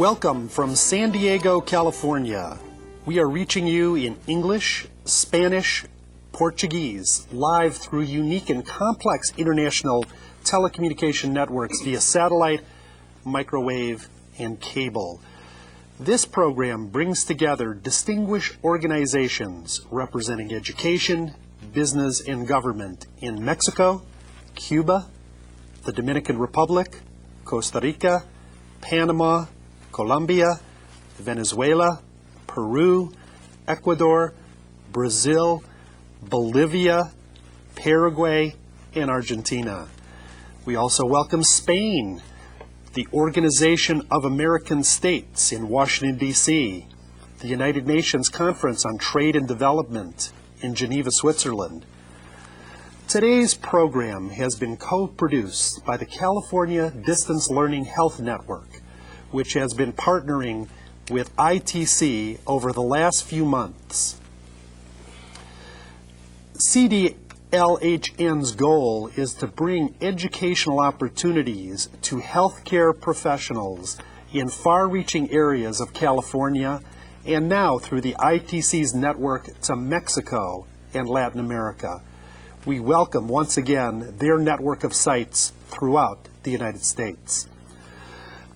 Welcome from San Diego, California. We are reaching you in English, Spanish, Portuguese, live through unique and complex international telecommunication networks via satellite, microwave, and cable. This program brings together distinguished organizations representing education, business, and government in Mexico, Cuba, the Dominican Republic, Costa Rica, Panama, Colombia, Venezuela, Peru, Ecuador, Brazil, Bolivia, Paraguay, and Argentina. We also welcome Spain, the Organization of American States in Washington, D.C., the United Nations Conference on Trade and Development in Geneva, Switzerland. Today's program has been co-produced by the California Distance Learning Health Network, which has been partnering with ITC over the last few months. CDLHN's goal is to bring educational opportunities to healthcare professionals in far-reaching areas of California and now through the ITC's network to Mexico and Latin America. We welcome once again their network of sites throughout the United States.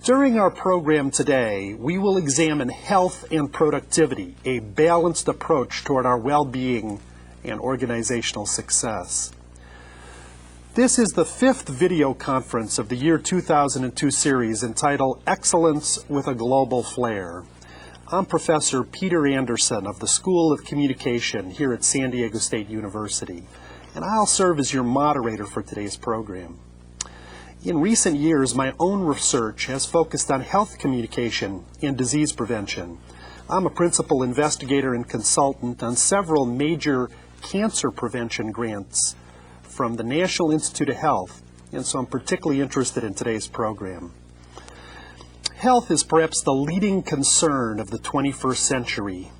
During our program today, we will examine health and productivity, a balanced approach toward our well-being and organizational success. This is the fifth video conference of the year 2002 series entitled Excellence with a Global Flair. I'm Professor Peter Anderson of the School of Communication here at San Diego State University, and I'll serve as your moderator for today's program. In recent years, my own research has focused on health communication and disease prevention. I'm a principal investigator and consultant on several major cancer prevention grants from the National Institute of Health, and so I'm particularly interested in today's program. Health is perhaps the leading concern of the 21st century.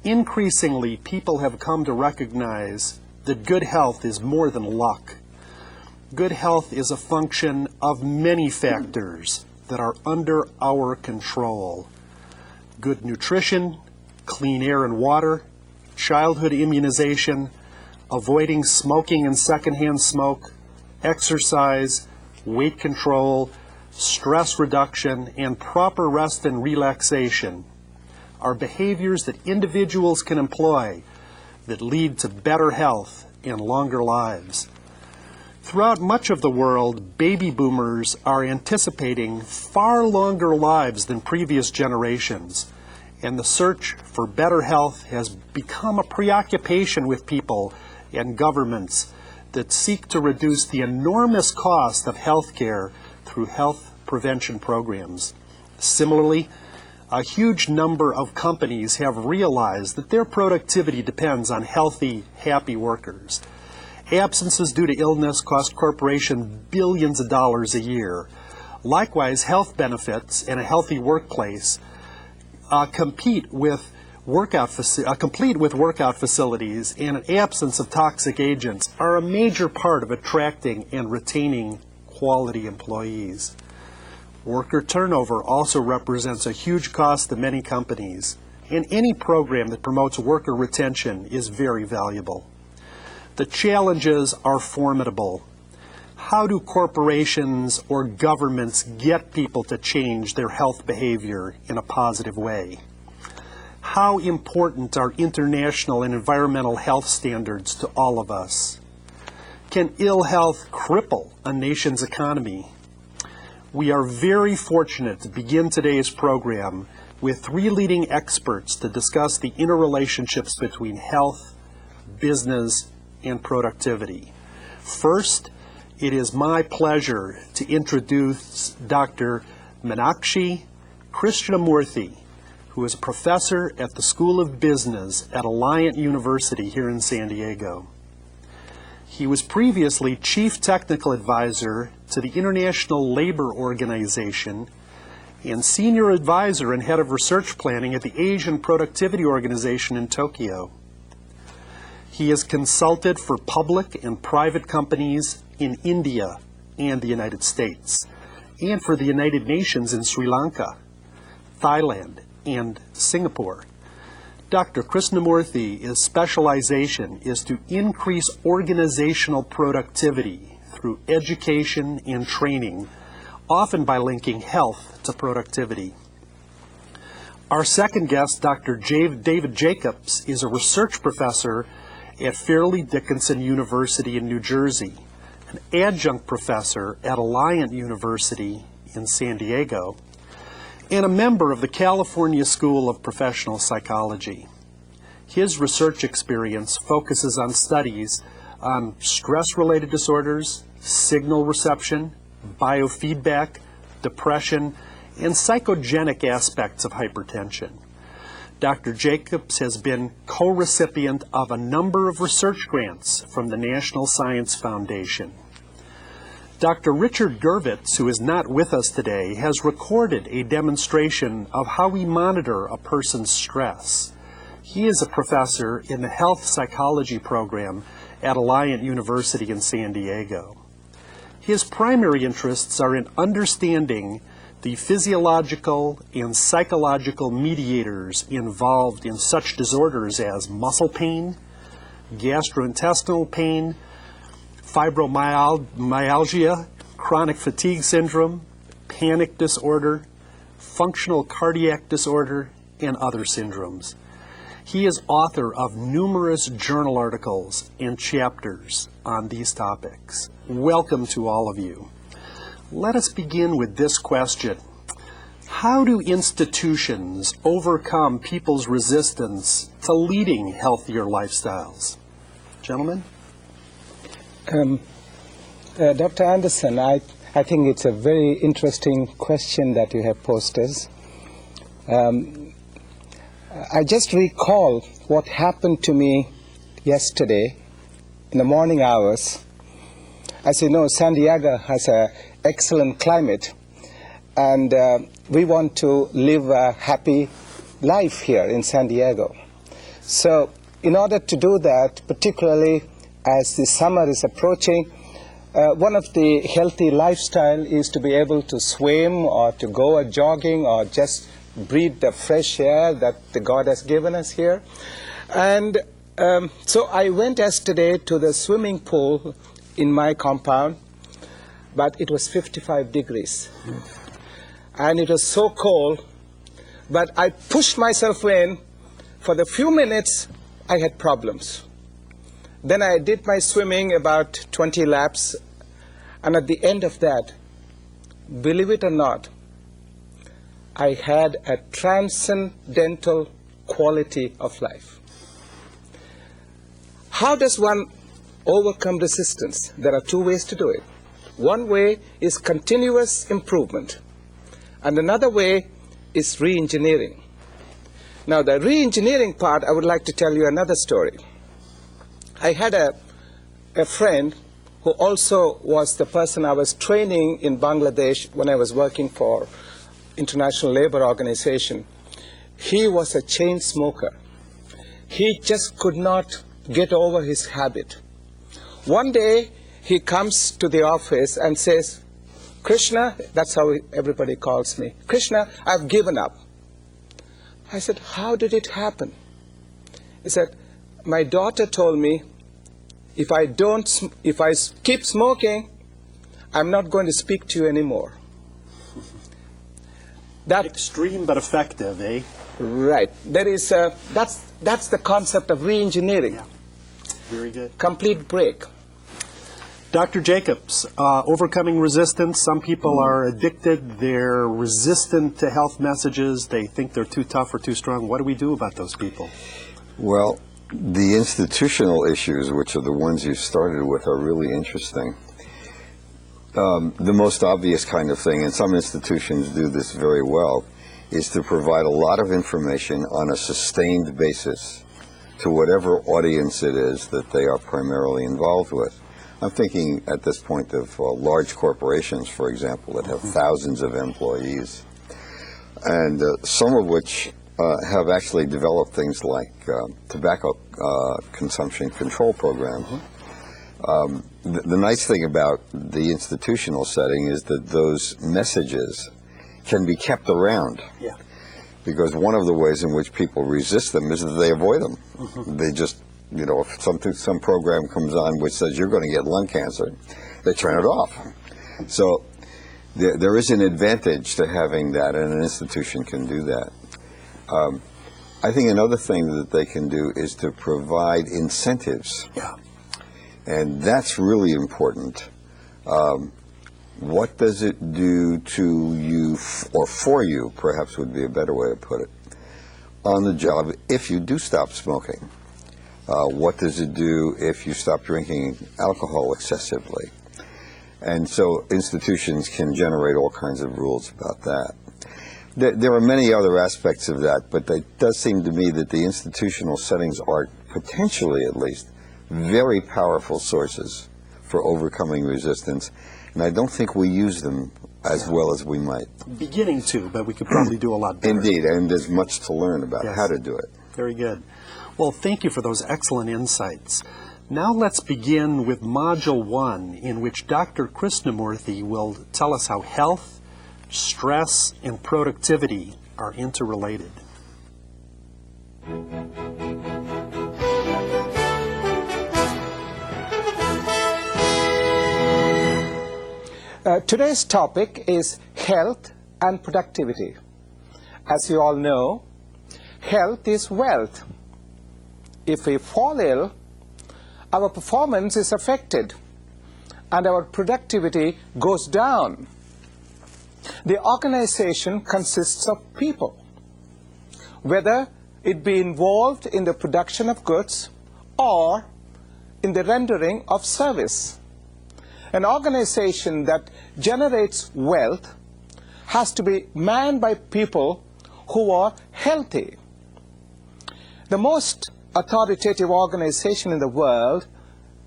Increasingly, people have come to recognize that good health is more than luck. Good health is a function of many factors that are under our control. Good nutrition, clean air and water, childhood immunization, avoiding smoking and secondhand smoke, exercise, weight control, stress reduction, and proper rest and relaxation are behaviors that individuals can employ that lead to better health and longer lives. Throughout much of the world, baby boomers are anticipating far longer lives than previous generations, and the search for better health has become a preoccupation with people and governments that seek to reduce the enormous cost of health care through health prevention programs. Similarly, a huge number of companies have realized that their productivity depends on healthy, happy workers. Absences due to illness cost corporations billions of dollars a year. Likewise, health benefits and a healthy workplace complete with workout facilities and an absence of toxic agents are a major part of attracting and retaining quality employees. Worker turnover also represents a huge cost to many companies, and any program that promotes worker retention is very valuable. The challenges are formidable. How do corporations or governments get people to change their health behavior in a positive way? How important are international and environmental health standards to all of us? Can ill health cripple a nation's economy? We are very fortunate to begin today's program with three leading experts to discuss the interrelationships between health, business, and productivity. First, it is my pleasure to introduce Dr. Meenakshi Krishnamoorthy, who is a professor at the School of Business at Alliant University here in San Diego. He was previously Chief Technical Advisor to the International Labor Organization and Senior Advisor and Head of Research Planning at the Asian Productivity Organization in Tokyo. He has consulted for public and private companies in India and the United States, and for the United Nations in Sri Lanka. Thailand, and Singapore. Dr. Krishnamoorthy's specialization is to increase organizational productivity through education and training, often by linking health to productivity. Our second guest, Dr. David Jacobs, is a research professor at Fairleigh Dickinson University in New Jersey, an adjunct professor at Alliant University in San Diego, and a member of the California School of Professional Psychology. His research experience focuses on studies on stress-related disorders, signal reception, biofeedback, depression, and psychogenic aspects of hypertension. Dr. Jacobs has been co-recipient of a number of research grants from the National Science Foundation. Dr. Richard Gevirtz, who is not with us today, has recorded a demonstration of how we monitor a person's stress. He is a professor in the health psychology program at Alliant University in San Diego. His primary interests are in understanding the physiological and psychological mediators involved in such disorders as muscle pain, gastrointestinal pain, fibromyalgia, chronic fatigue syndrome, panic disorder, functional cardiac disorder, and other syndromes. He is author of numerous journal articles and chapters on these topics. Welcome to all of you. Let us begin with this question. How do institutions overcome people's resistance to leading healthier lifestyles? Gentlemen? Dr. Anderson, I think it's a very interesting question that you have posed. I just recall what happened to me yesterday in the morning hours. As you know, San Diego has an excellent climate, and we want to live a happy life here in San Diego. So in order to do that, particularly as the summer is approaching, one of the healthy lifestyle is to be able to swim or to go a jogging or just breathe the fresh air that the God has given us here. And so I went yesterday to the swimming pool in my compound, but it was 55 degrees. And it was so cold, but I pushed myself in. For the few minutes, I had problems. Then I did my swimming about 20 laps, and at the end of that, believe it or not, I had a transcendental quality of life. How does one overcome resistance? There are two ways to do it. One way is continuous improvement, and another way is re-engineering. Now, the re-engineering part, I would like to tell you another story. I had a friend who also was the person I was training in Bangladesh when I was working for International Labour Organization. He was a chain smoker. He just could not get over his habit. One day, he comes to the office and says, Krishna, that's how everybody calls me, Krishna, I've given up. I said, how did it happen? He said, my daughter told me, if I keep smoking, I'm not going to speak to you anymore. That extreme but effective, eh? Right. There is that's the concept of re-engineering. Yeah. Very good. Complete break. Dr. Jacobs, overcoming resistance. Some people are addicted. They're resistant to health messages. They think they're too tough or too strong. What do we do about those people? Well, the institutional issues, which are the ones you started with, are really interesting. The most obvious kind of thing, and some institutions do this very well, is to provide a lot of information on a sustained basis to whatever audience it is that they are primarily involved with. I'm thinking at this point of large corporations, for example, that have thousands of employees, and some of which have actually developed things like tobacco consumption control programs. The nice thing about the institutional setting is that those messages can be kept around. Yeah. because one of the ways in which people resist them is that they avoid them. They just, if some program comes on which says you're going to get lung cancer, they turn it off. So there is an advantage to having that, and an institution can do that. I think another thing that they can do is to provide incentives. Yeah. And that's really important. What does it do to you, or for you, perhaps would be a better way to put it, on the job if you do stop smoking? What does it do if you stop drinking alcohol excessively? And so institutions can generate all kinds of rules about that. There are many other aspects of that, but it does seem to me that the institutional settings are, potentially at least, very powerful sources for overcoming resistance, and I don't think we use them as well as we might. Beginning to, but we could probably do a lot better. Indeed, and there's much to learn about how to do it. Very good. Well, thank you for those excellent insights. Now let's begin with Module 1, in which Dr. Krishnamoorthy will tell us how health, stress, and productivity are interrelated. Today's topic is health and productivity. As you all know, health is wealth. If we fall ill, our performance is affected and our productivity goes down. The organization consists of people, whether it be involved in the production of goods or in the rendering of service. An organization that generates wealth has to be manned by people who are healthy. The most authoritative organization in the world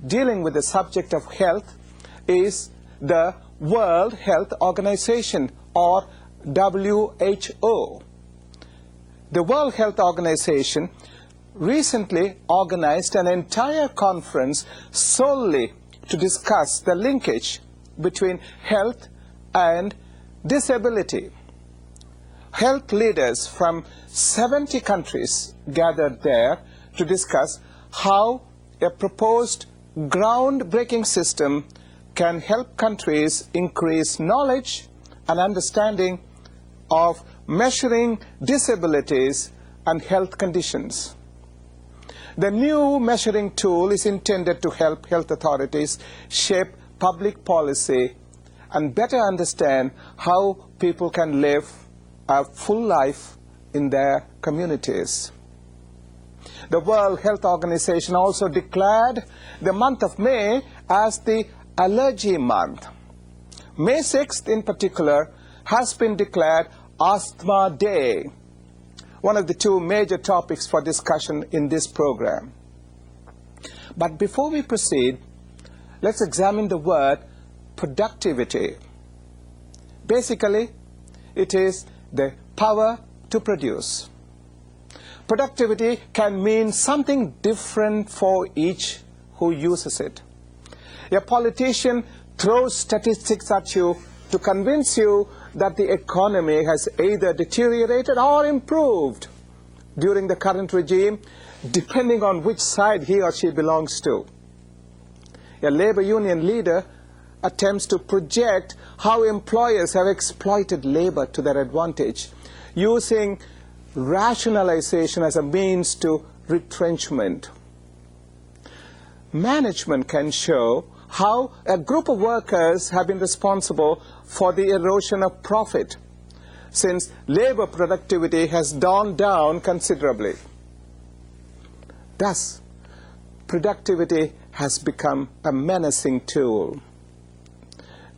dealing with the subject of health is the World Health Organization, or WHO. The World Health Organization recently organized an entire conference solely to discuss the linkage between health and disability. Health leaders from 70 countries gathered there to discuss how a proposed groundbreaking system can help countries increase knowledge and understanding of measuring disabilities and health conditions. The new measuring tool is intended to help health authorities shape public policy and better understand how people can live a full life in their communities. The World Health Organization also declared the month of May as the Allergy Month. May 6th in particular has been declared Asthma Day, one of the two major topics for discussion in this program. But before we proceed, let's examine the word productivity. Basically, it is the power to produce. Productivity can mean something different for each who uses it. A politician throws statistics at you to convince you that the economy has either deteriorated or improved during the current regime, depending on which side he or she belongs to. A labor union leader attempts to project how employers have exploited labor to their advantage, using rationalization as a means to retrenchment. Management can show how a group of workers have been responsible for the erosion of profit, since labor productivity has gone down considerably. Thus, productivity has become a menacing tool.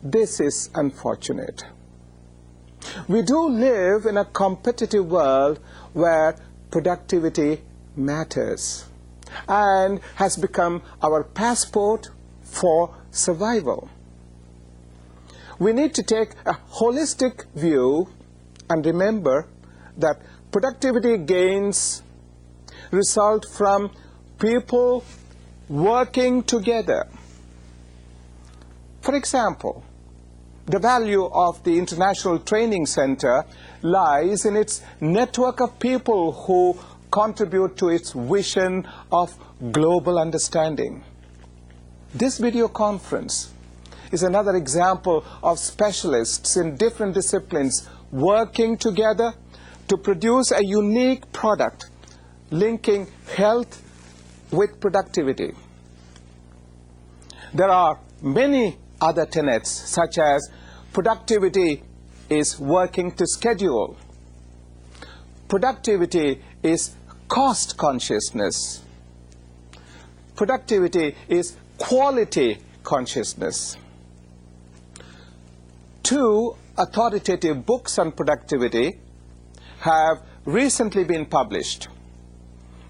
This is unfortunate. We do live in a competitive world where productivity matters and has become our passport for survival. We need to take a holistic view and remember that productivity gains result from people working together. For example, The value of the International Training Center lies in its network of people who contribute to its vision of global understanding. This video conference is another example of specialists in different disciplines working together to produce a unique product linking health with productivity. There are many other tenets, such as productivity is working to schedule. Productivity is cost consciousness. Productivity is quality consciousness. 2 authoritative books on productivity have recently been published.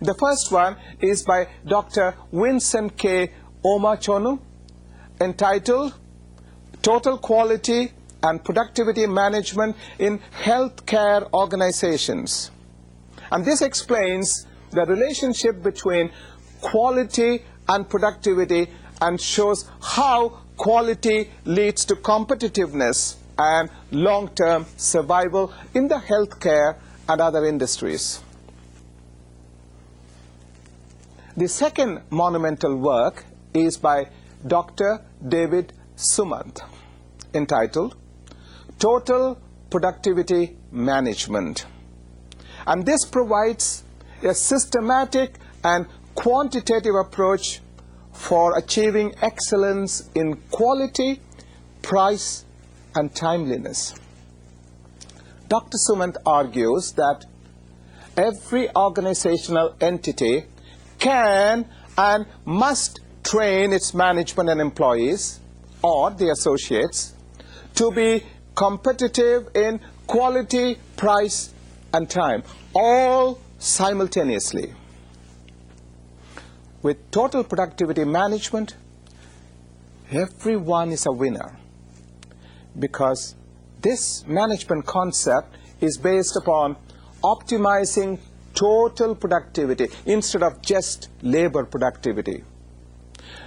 The first one is by Dr. Vincent K. Omachonu, entitled Total Quality and Productivity Management in Healthcare Organizations. And this explains the relationship between quality and productivity and shows how quality leads to competitiveness and long-term survival in the healthcare and other industries. The second monumental work is by Dr. David Sumant, entitled Total Productivity Management. And this provides a systematic and quantitative approach for achieving excellence in quality, price, and timeliness. Dr. Sumant argues that every organizational entity can and must train its management and employees or the associates to be competitive in quality, price, and time, all simultaneously. With total productivity management, everyone is a winner, because this management concept is based upon optimizing total productivity instead of just labor productivity.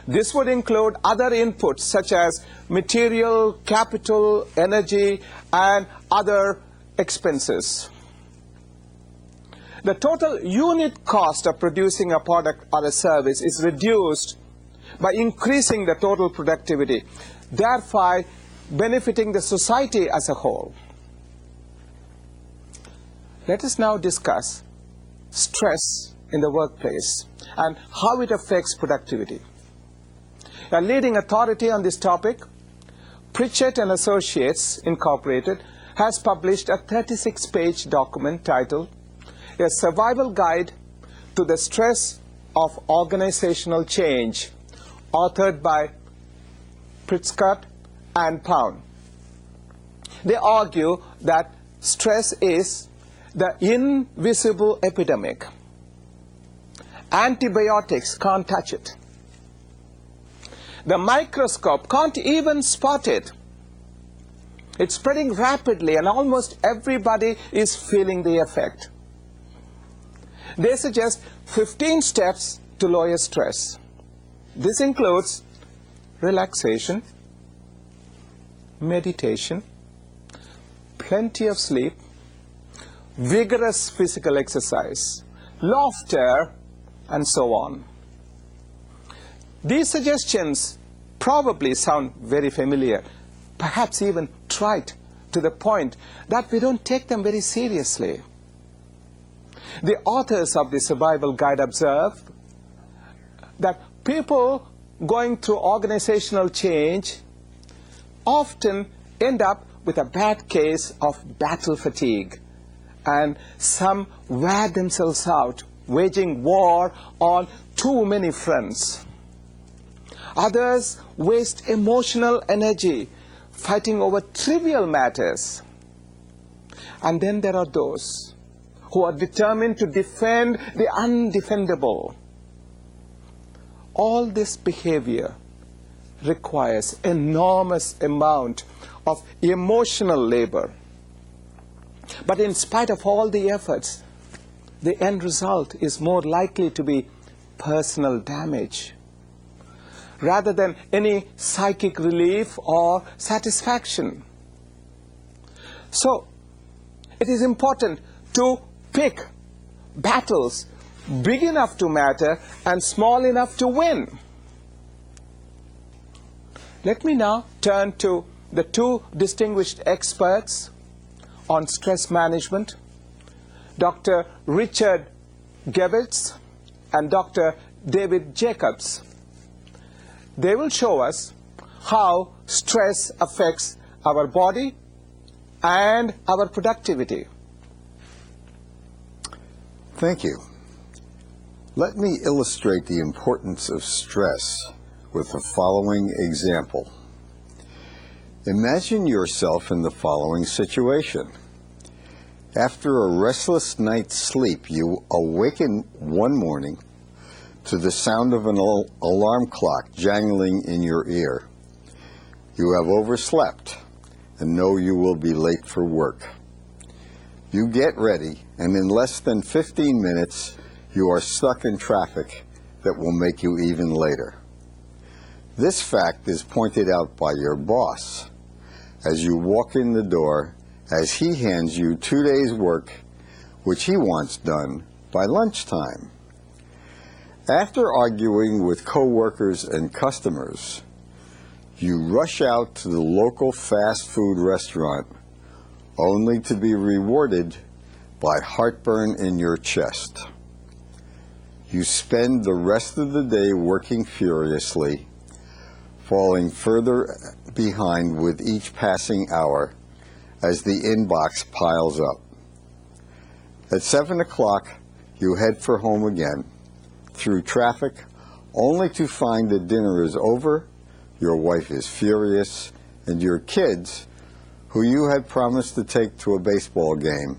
This would include other inputs such as material, capital, energy, and other expenses. The total unit cost of producing a product or a service is reduced by increasing the total productivity, thereby benefiting the society as a whole. Let us now discuss stress in the workplace and how it affects productivity. A leading authority on this topic, Pritchett and Associates Incorporated, has published a 36-page document titled A Survival Guide to the Stress of Organizational Change, authored by Pritchett and Pound. They argue that stress is the invisible epidemic. Antibiotics can't touch it. The microscope can't even spot it. It's spreading rapidly, and almost everybody is feeling the effect. They suggest 15 steps to lower stress. This includes relaxation, meditation, plenty of sleep, vigorous physical exercise, laughter, and so on. These suggestions probably sound very familiar, perhaps even trite, to the point that we don't take them very seriously. The authors of the Survival Guide observe that people going through organizational change often end up with a bad case of battle fatigue, and some wear themselves out waging war on too many fronts. Others waste emotional energy fighting over trivial matters. And then there are those who are determined to defend the undefendable. All this behavior requires enormous amount of emotional labor. But in spite of all the efforts, the end result is more likely to be personal damage. rather than any psychic relief or satisfaction. So, it is important to pick battles big enough to matter and small enough to win. Let me now turn to the two distinguished experts on stress management, Dr. Richard Gevirtz and Dr. David Jacobs. They will show us how stress affects our body and our productivity. Thank you. Let me illustrate the importance of stress with the following example. Imagine yourself in the following situation. After a restless night's sleep, you awaken one morning to the sound of an alarm clock jangling in your ear. You have overslept and know you will be late for work. You get ready, and in less than 15 minutes, you are stuck in traffic that will make you even later. This fact is pointed out by your boss as you walk in the door, as he hands you 2 days' work, which he wants done by lunchtime. After arguing with coworkers and customers, you rush out to the local fast food restaurant, only to be rewarded by heartburn in your chest. You spend the rest of the day working furiously, falling further behind with each passing hour as the inbox piles up. At 7 o'clock, you head for home again, through traffic, only to find that dinner is over, your wife is furious, and your kids, who you had promised to take to a baseball game,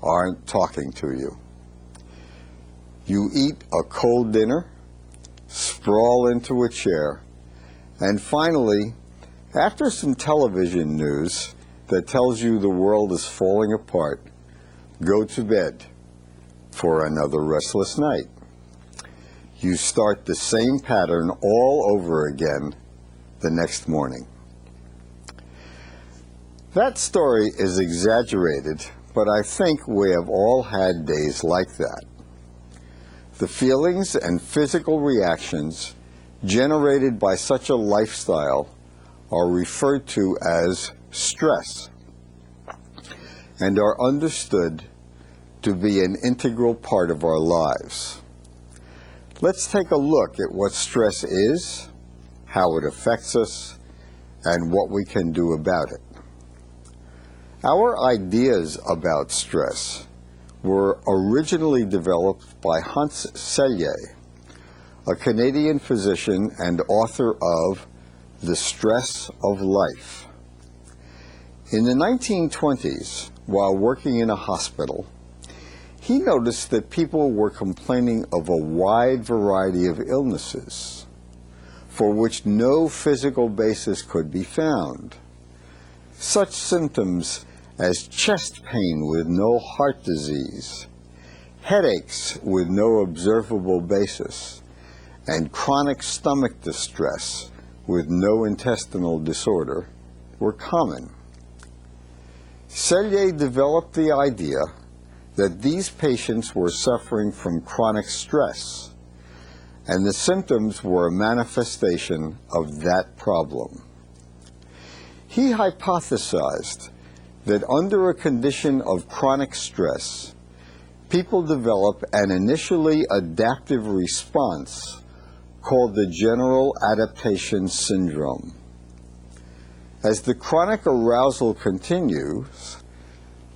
aren't talking to you. You eat a cold dinner, sprawl into a chair, and finally, after some television news that tells you the world is falling apart, go to bed for another restless night. You start the same pattern all over again the next morning. That story is exaggerated, but I think we have all had days like that. The feelings and physical reactions generated by such a lifestyle are referred to as stress and are understood to be an integral part of our lives. Let's take a look at what stress is, how it affects us, and what we can do about it. Our ideas about stress were originally developed by Hans Selye, a Canadian physician and author of The Stress of Life. In the 1920s, while working in a hospital, he noticed that people were complaining of a wide variety of illnesses for which no physical basis could be found. Such symptoms as chest pain with no heart disease, headaches with no observable basis, and chronic stomach distress with no intestinal disorder were common. Selye developed the idea that these patients were suffering from chronic stress, and the symptoms were a manifestation of that problem. He hypothesized that under a condition of chronic stress, people develop an initially adaptive response called the general adaptation syndrome. As the chronic arousal continues,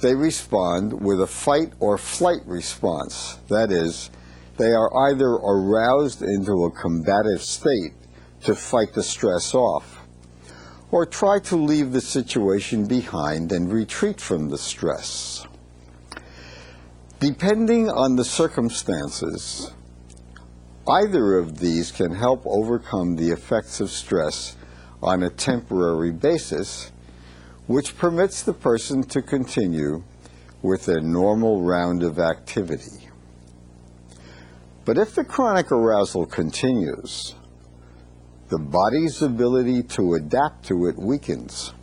they respond with a fight or flight response. That is, they are either aroused into a combative state to fight the stress off, or try to leave the situation behind and retreat from the stress. Depending on the circumstances, either of these can help overcome the effects of stress on a temporary basis, which permits the person to continue with their normal round of activity. But if the chronic arousal continues, the body's ability to adapt to it weakens,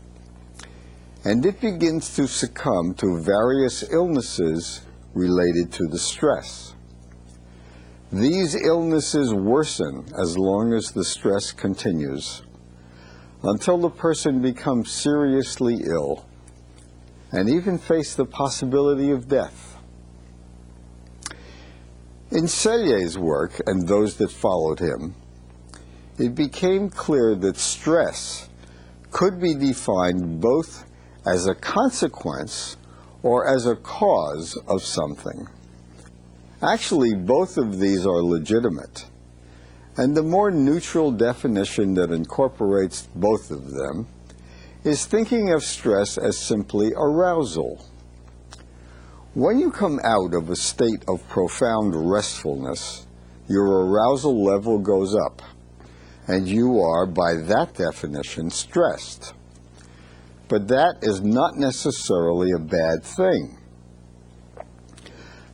and it begins to succumb to various illnesses related to the stress. These illnesses worsen as long as the stress continues, until the person becomes seriously ill and even face the possibility of death. In Sellier's work and those that followed him, it became clear that stress could be defined both as a consequence or as a cause of something. Actually, both of these are legitimate, and the more neutral definition that incorporates both of them is thinking of stress as simply arousal. When you come out of a state of profound restfulness, your arousal level goes up, and you are, by that definition, stressed. But that is not necessarily a bad thing.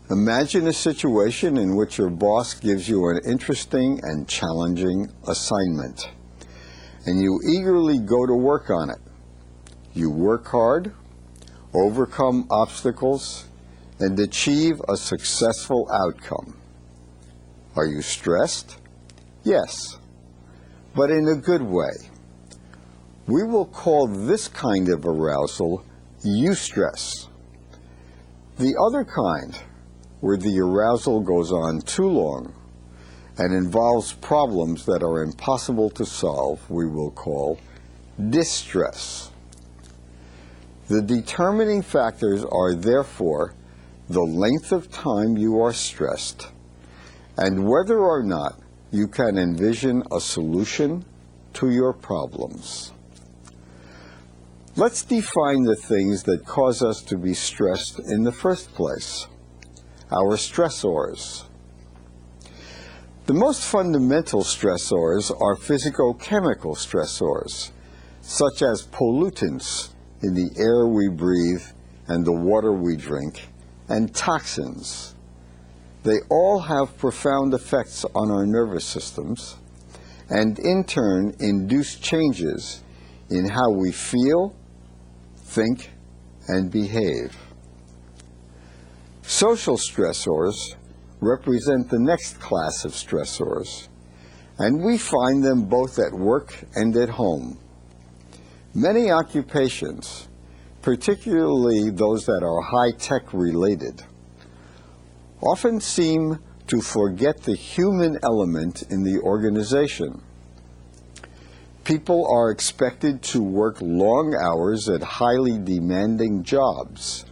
Imagine a situation in which your boss gives you an interesting and challenging assignment, and you eagerly go to work on it. You work hard, overcome obstacles, and achieve a successful outcome. Are you stressed? Yes, but in a good way. We will call this kind of arousal eustress. The other kind, where the arousal goes on too long and involves problems that are impossible to solve, we will call distress. The determining factors are therefore the length of time you are stressed and whether or not you can envision a solution to your problems. Let's define the things that cause us to be stressed in the first place. Our stressors. The most fundamental stressors are physicochemical stressors, such as pollutants in the air we breathe and the water we drink, and toxins. They all have profound effects on our nervous systems, and in turn induce changes in how we feel, think, and behave. Social stressors represent the next class of stressors, and we find them both at work and at home. Many occupations, particularly those that are high-tech related, often seem to forget the human element in the organization. People are expected to work long hours at highly demanding jobs,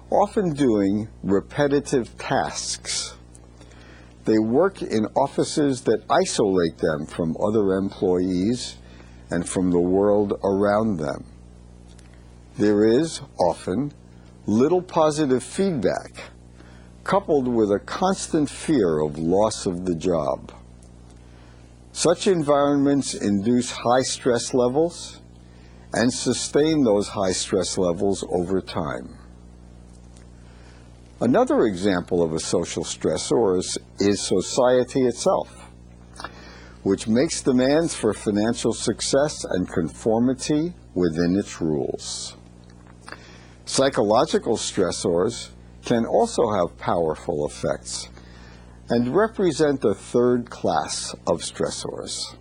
often doing repetitive tasks. They work in offices that isolate them from other employees and from the world around them. There is often little positive feedback, coupled with a constant fear of loss of the job. Such environments induce high stress levels and sustain those high stress levels over time. Another example of a social stressor is society itself, which makes demands for financial success and conformity within its rules. Psychological stressors can also have powerful effects and represent a third class of stressors.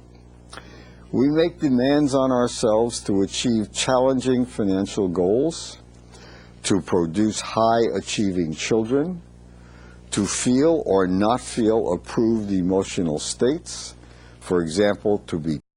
We make demands on ourselves to achieve challenging financial goals, to produce high-achieving children, to feel or not feel approved emotional states, for example, to be